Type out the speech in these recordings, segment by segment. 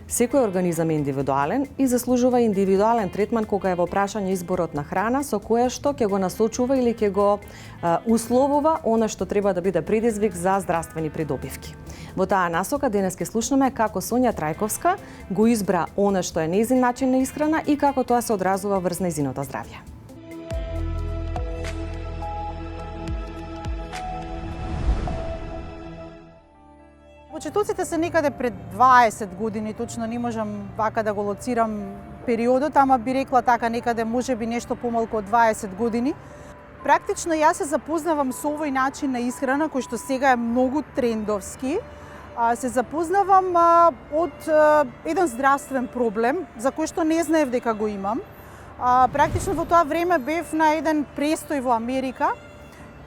Секој организам е индивидуален и заслужува индивидуален третман кога е во прашање изборот на храна со која што ќе го насочува или ќе го условува она што треба да биде предизвик за здравствени придобивки. Во таа насока денес ќе слушнеме како Сонја Трајковска го избра она што е нејзин начин на исхрана и како тоа се одразува врз нејзиното здравје. Почетоците се некаде пред 20 години, точно не можам вака да го лоцирам периодот, ама би рекла така некаде можеби нешто помалку од 20 години. Практично јас се запознавам со овој начин на исхрана кој што сега е многу трендовски. Се запознавам од еден здравствен проблем за кој што не знаев дека го имам. Практично во тоа време бев на еден престој во Америка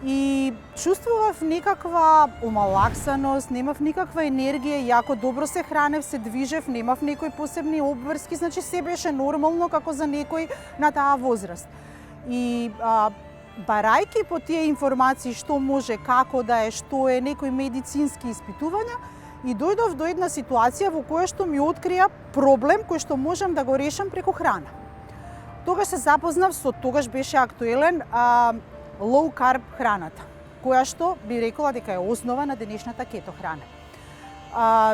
и чувствував некаква омалаксаност, немав никаква енергија, јако добро се хранев, се движев, немав некои посебни обврски, значи се беше нормално како за некој на таа возраст. И барајки по тие информации што може, како да е, што е, некои медицински испитувања, и дојдов до една ситуација во која што ми открија проблем кој што можам да го решам преку храна. Тогаш се запознав со, тогаш беше актуелен low carb храната, која што би рекла дека е основа на денешната кето храна.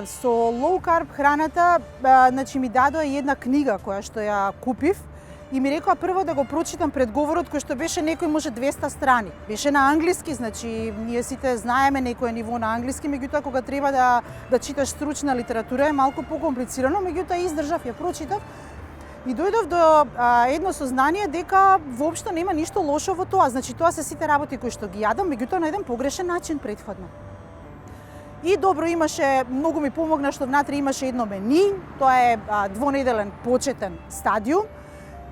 Со low carb храната, значи ми дадоа една книга која што ја купив и ми рекоа прво да го прочитам предговорот кој што беше некој може 200 страни. Беше на англиски, значи ние сите знаеме некое ниво на англиски, меѓутоа кога треба да читаш стручна литература е малку покомплицирано, меѓутоа издржав, ја прочитав. И дојдов до едно сознание дека воопшто нема ништо лошо во тоа. Значи тоа се сите работи кои што ги јадам, меѓутоа на еден погрешен начин претходно. И добро имаше, многу ми помогна што внатре имаше едно мени, тоа е двонеделен почетен стадиум.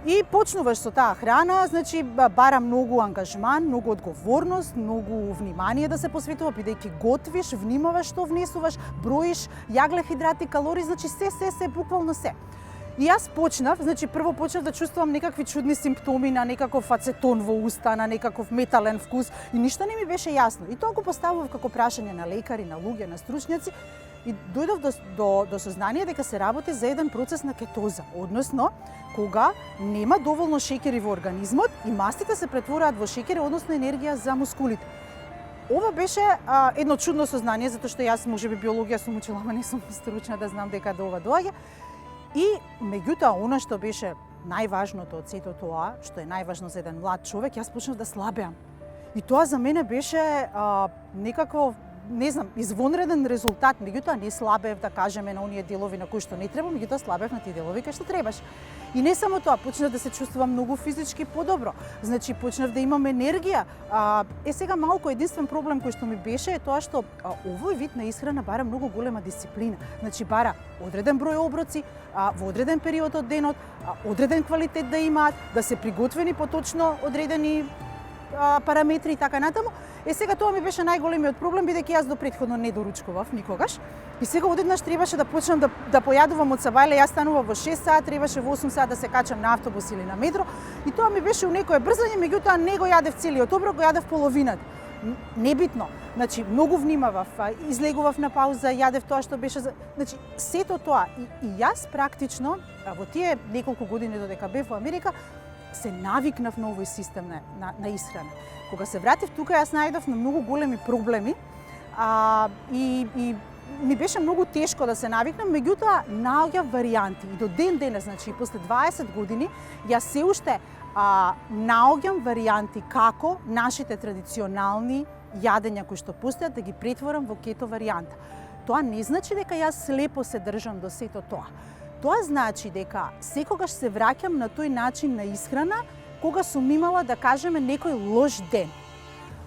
И почнуваш со таа храна, значи бара многу ангажман, многу одговорност, многу внимание да се посветува, бидејќи готвиш, внимаваш што внесуваш, броиш јагле, хидрати, калории, значи се, буквално се. И јас почнав, значи прво почнав да чувствувам некакви чудни симптоми на некаков ацетон во уста, на некаков метален вкус и ништо не ми беше јасно. И тоа го поставував како прашање на лекари, на луѓе, на стручњаци и дојдов до сознание дека се работи за еден процес на кетоза, односно кога нема доволно шеќери во организмот и мастите се претвораат во шеќери, односно енергија за мускулите. Ова беше едно чудно сознание, затоа што јас можеби биологија сум учила, ама не сум стручна да знам дека до ова доаѓа. И меѓутоа, она што беше најважното од сето тоа, што е најважно за еден млад човек, јас почнав да слабеам. И тоа за мене беше некакво, не знам, извонреден резултат. Меѓутоа не слабеев, да кажеме, на оние делови на кои што не треба, меѓутоа слабеев на тие делови кај што требаш. И не само тоа, почнав да се чувствувам многу физички подобро. Значи почнав да имам енергија. Сега малку единствен проблем кој што ми беше е тоа што овој вид на исхрана бара многу голема дисциплина. Значи бара одреден број оброци, во одреден период од денот, одреден квалитет да имаат, да се приготвени по точно одредени параметри и така натаму. Сега тоа ми беше најголемиот проблем, бидејќи јас до претходно не доручкував никогаш. И сега одеднаш требаше да почнам да појадувам од сабајле, јас станував во 6 саат, требаше во 8 саат да се качам на автобус или на метро. И тоа ми беше у некое брзање, меѓутоа не го јадев целиот оброк, го јадев половината. Небитно. Значи, многу внимавав, излегував на пауза, јадев тоа што беше Значи, сето тоа. И јас практично, во тие неколку години додека бев во Америка, се навикнав на овој систем на исхрана. Кога се вратив тука, јас најдов на многу големи проблеми и ми беше многу тешко да се навикнам, меѓутоа наоѓав варијанти. И до ден денес, значи после 20 години, јас се уште наоѓам варијанти како нашите традиционални јадења кои што постојат да ги претворам во кето варијанта. Тоа не значи дека јас слепо се држам до сето тоа. Тоа значи дека секогаш се враќам на тој начин на исхрана кога сум имала, да кажеме, некој лош ден.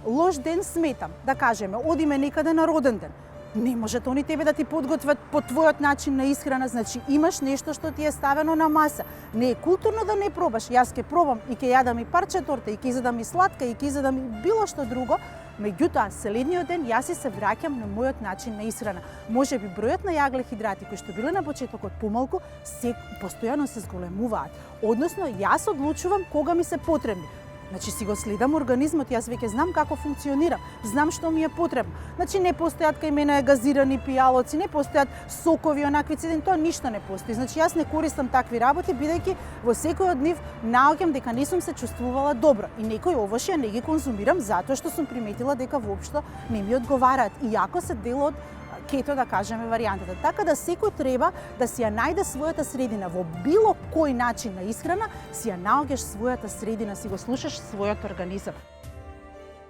Лош ден сметам, да кажеме, одиме некаде на роден ден. Не можат они тебе да ти подготват по твојот начин на исхрана, значи имаш нешто што ти е ставено на маса. Не е културно да не пробаш. Јас ќе пробам и ќе јадам и парче торта, и ќе изедам и сладка, и ќе изедам и било што друго. Меѓутоа, следниот ден јас се враќам на мојот начин на исхрана. Можеби бројот на јагле хидрати кои што биле на почетокот помалку, постојано се зголемуваат. Односно, јас одлучувам кога ми се потребни. Значи си го следам организмот, јас веќе знам како функционира, знам што ми е потребно. Значи не постојат кај мене газирани пијалоци, не постојат сокови, онакви цедени, тоа ништо не постои. Значи јас не користам такви работи, бидејќи во секој од нив наоѓам дека не сум се чувствувала добро и некои овошја не ги конзумирам затоа што сум приметила дека воопшто не ми одговараат, иако се дел од кето, да кажеме, варијантата. Така да секој треба да си ја најде својата средина во било кој начин на исхрана, си ја наоѓаш својата средина, си го слушаш својот организам.